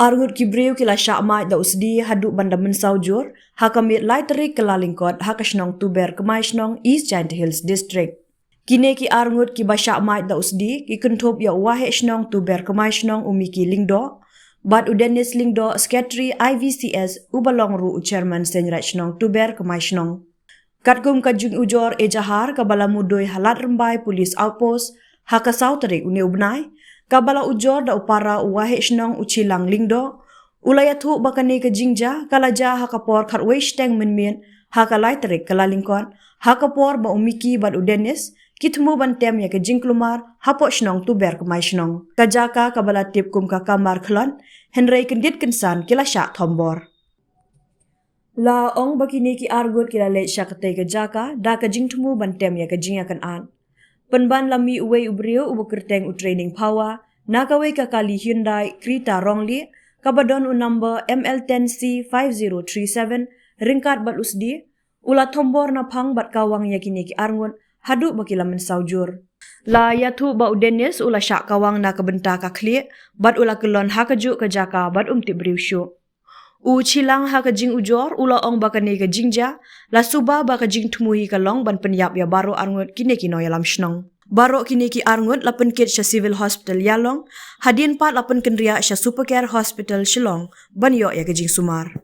Argut kibriu kila syakmai da Sdie haduk banda mensaujur hakamit lai terik kelalingkot Waheh Chnong Tuber Kmaishnong East Giant Hills District. Kini ki argut ki ba syakmai da Sdie ki kentup ya Waheh Chnong Tuber Kmaishnong umiki lingdo bat udenis lingdo Secretary IVCS ubalong ru chairman Waheh Chnong Tuber Kmaishnong. Katkum kajung ujor ejahar kabala mudoi halat rembai polis outpost haka sauterik uni ubnai kabala ujor da upara Waheh Chnong uchilang lingdo ulayathu bakani ke jingja kalaja hakapor khatweish teng menmien haka laiterik kalalingkon hakapor ba umiki bad udenis kitmu bantem ya ke jingklumar Waheh Chnong Tuber Kmaishnong kajaka kabala tipkum ka kamar khlon henrei kendit kensan kila syak thombor la ong bakini ki argut kila le syakate ke jaka da ke jingtmu bantem ya ke jingakan an penban lami uwei ubrio ubukerteng u training power nakawei kakali Hyundai Krita Rongli kabadon u number ML10C5037 ringkat bat Sdie ula thombor na phang bat kawang yakini ki arngun haduk bakila mensaujur la yathu ba udenis ula syak kawang na kebenta ka khli bat ula kelon hakajuk ke jaka bat tibriu syu u chilang ha ka jing ujor ula ong bakani ka jingja la suba ba ka jing thmui ka long ban penyap ya baro arngut kini ki noyalam shnong baro kini ki arngut lapen kit sha civil hospital yalong hadin pat lapen kendria sha supercare hospital shillong ban yo ya ka jing sumar